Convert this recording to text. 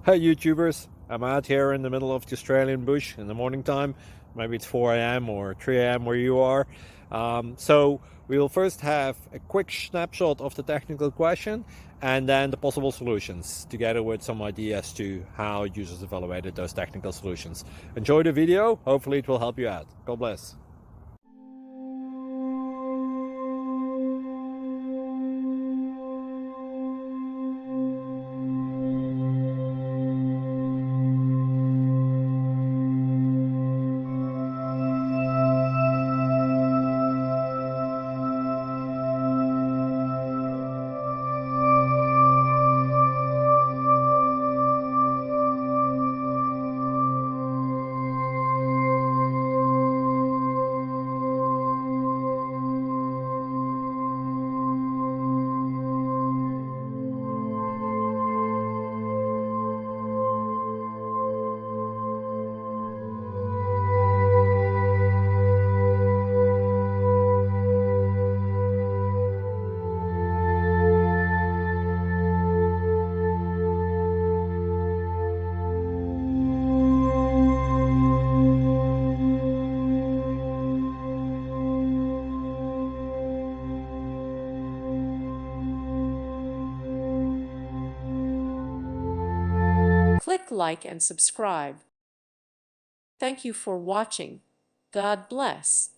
Hey YouTubers, I'm out here in the middle of the Australian bush in the morning time. Maybe it's 4 a.m. or 3 a.m. where you are. So we'll first have a quick snapshot of the technical question and then the possible solutions, together with some ideas to how users evaluated those technical solutions. Enjoy the video, hopefully it will help you out. God bless. Click like and subscribe. Thank you for watching. God bless.